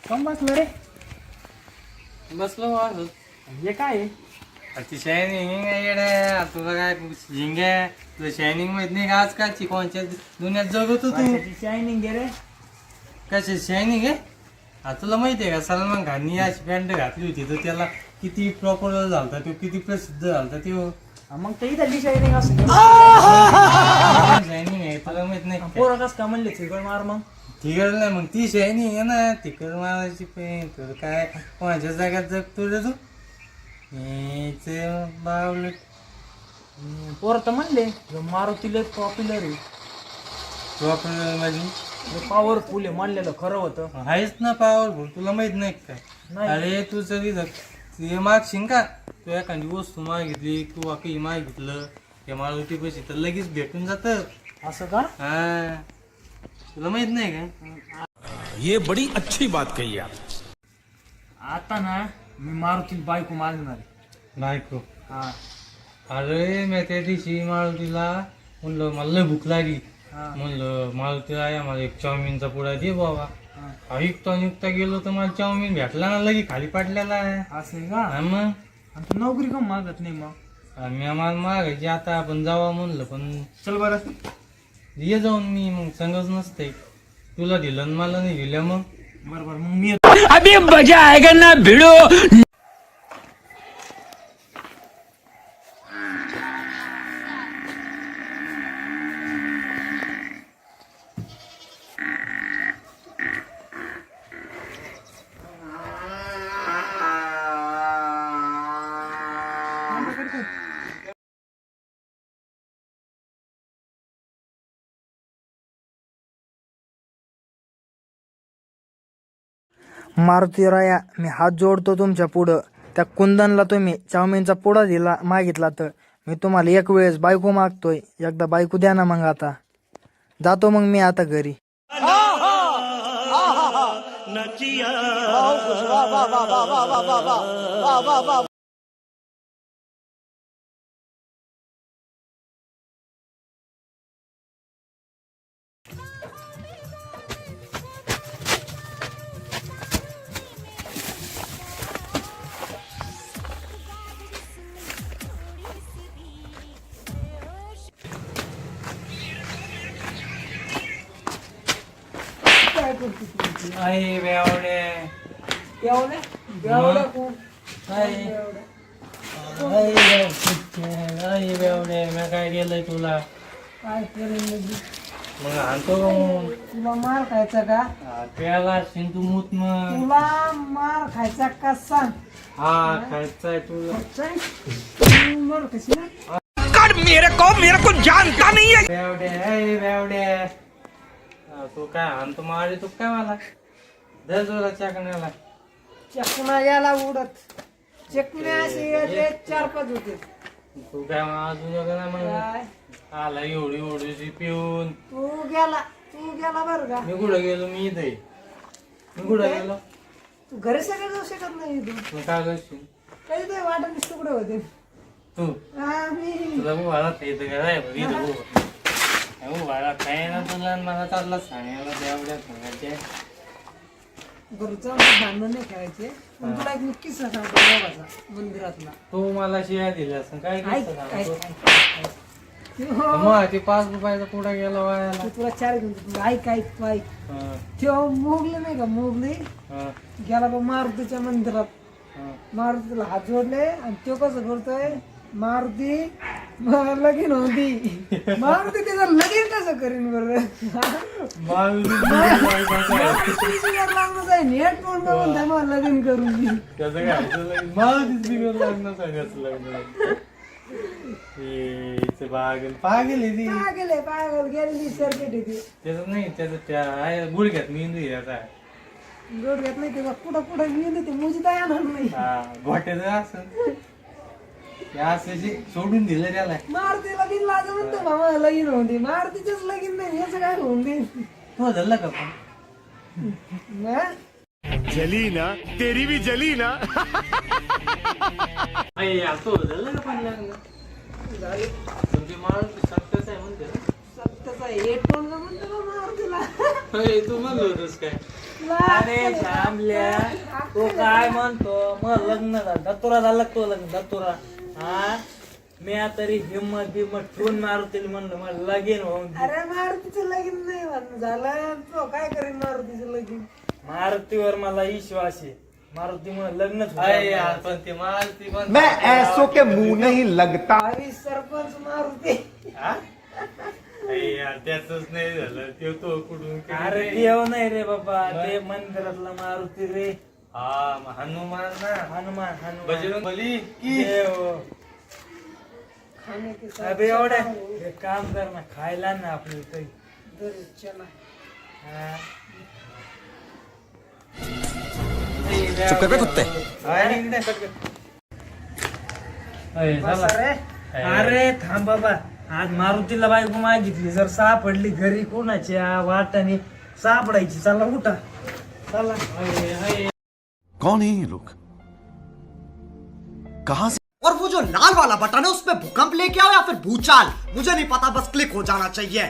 कम बसलो रे. बसलो वाजत. हे काय आहे? ती शायनिंग येड्या तुला काय झिंग्या तुला शायनिंग माहित नाही का आजकालची कोणच्या दुनियात जगतो तू. शायनिंग आहे रे. कशी शायनिंग आहे? हा तुला माहिती आहे का सलमान खाननी अशी पॅन्ट घातली होती तर त्याला किती प्रॉपर झालता तो किती प्रसिद्ध झालता तो. मग ते इथं शायनिंग असं शायनिंग आहे तुला माहित नाही का? पोरं कसं का म्हणले चिकन मार मग. तिकड नाही मग ती शायनिंग आहे ना तिकड मारायची पेन तर काय कोणाच्या जाग्यात जगतो रे तू. बावलं पोरं तर म्हणले मारुतीला पॉप्युलर आहे. प्रॉपर म्हणजे पॉवरफुल आहे म्हणलेलं खरं होतं. आहेच ना पॉवरफुल तुला माहित नाही काय. नाही. अरे तू जरी ते मागशील का तू एखादी वस्तू मागितली किंवा काही मागितलं ते मारुती पैसे तर लगेच भेटून जात. असं का? हा तुला माहित नाही का. ये बड़ी अच्छी बात कही आप. आता ना मी मारुती बायको मागणार आहे. बायको. हा अरे मी त्या दिवशी मारुतीला म्हणलं मला लय भूक लागली हा म्हणलं मारुतीला या मला एक चाऊमिनचा पुडा दे बाबा. युक्ता गेलो तर मला चाऊमिन भेटला ना लगे खाली पाडलेला आहे. असं आहे का? हा मग आणि तू नोकरी का मागत नाही मग. मी आम्हाला मागायची आता आपण जावा म्हणलं पण चल बरं. ये जाऊन मी मग संगच नसते तुला दिलं आणि मला नाही दिलं मग. बरोबर मग मी अभी मजा आएगा ना भिड़ो. मारुती राया मी हात जोडतो तुमच्या पुढं. त्या कुंदनला तुम्ही चाऊमिनचा पुडा दिला मागितला तर मी तुम्हाला एक वेळेस बायको मागतोय. एकदा बायको द्या ना मग. आता जातो मग मी आता घरी. आई बेवडे आई बेवडे मी काय केलंय तुला. काय करेन मग आणतो तुला मार खायचा का? प्याला तू मूत मग. तुला मार खायचा का सांग. हा खायचाय तुला. मार कशी ना मेरे को जानता नहीं है. बेवडे आई बेवडे तू काय आणतो मारे तू काय मला दर जोरा चाकण्याला. चकना याला उडत चकण्या असे 4-5 होते. तू काय अजून ना मग काय आला एवढी एवढीशी पिऊन. तू गेला बरं का. मी कुठं गेलो मी इथे मी कुठं गेलो. तू घरी सगळे जाऊ शकत नाही. तू तू काय करशील काही ते वाटत तुकडे होते. तू तुला मी वाढत येतं काय वाढा काय ना तुला मला चालला सांगायला तेवढ्या सांगायचे. घरचा भांडण नाही खेळायचे. पण तुला एक किस्सा सांगतो देवाचा मंदिरातला. तू मला शिया दिल्या असं काय ऐक किस्सा ऐक सांगतो? ऐक. मग ते 5 रुपयाचा पुढा गेला वायाला. तुला 4 घेऊन देतो. ऐक तेव्हा मोगले नाही का मोगले गेला बा मारुतीच्या मंदिरात. मारुतीला हात जोडले आणि तो कसं करतोय मारुती लगीन होती. मारुती त्याचं लगीन कसं करीन बरं. नेट म्हणून बघून लगीन करून दे. त्याचं काय मला तिसरी लग्न सांगायचं लग्न. पागल पागल आहे ती. पागल गेली सर्किट येते. त्याचं नाही त्याचं त्या गुडघ्यात मेंदू आहे त्याचा. गोड घेत नाही तेव्हा कुठं गेली ते मुजी तर येणार नाही. गोट्याचं असं सोडून दिलं त्याला. मारुतीला बिन लाज म्हणतो मामा लगीन होऊन दे. मारुतीचंच लगीन नाही याचं काय होऊन दे. तो झालं का पण जली ना तेरी भी जली ना. तो झालं का पण लग्न झाले तुमची माणूस सत्याच आहे म्हणते ना. सत्याचा हेडफोन म्हणतो ना मारुतीला. तू म्हणलं होतस काय अरे श्यामल्या तो काय म्हणतो मग लग्न झालं दत्तुरा झालं तो लग्न दत्तुरा हा मी तरी हिम्मत बिम्मत ठेवून मारुतीला म्हणलं मग लगीन होऊन दे. अरे मारुतीचं लगीन नाही म्हणणं झालं तो काय करेन मारुतीचं लगीन. मारुतीवर मला विश्वास आहे मारुतीमुळे लग्नच अरे यार पण ते मारुती पण मैं ऐसों के मुंह नहीं लगता. भावी सरपंच मारुती. हा? अरे यार त्याच नाही झालं ते तो कुठून अरे देव नाही रे बाबा ते मंदिरातला मारुती रे हा मग हनुमान ना हनुमान हनुमान बजरंग बली की देव खाने के साथ अबे एवढे एक काम कर ना खायला ना आपलं काही दर चना. हा. चुप कर बे कुत्ते. अरे थांब बाबा आज मारुतीला बायको मागितली जर सापडली घरी कोणाच्या वाटाने सापडायची चला उठा चला कौन है ये लोग? कहां से? और वो जो लाल वाला बटन है उसमें भूकंप लेके आओ या फिर भूचाल मुझे नहीं पता बस क्लिक हो जाना चाहिए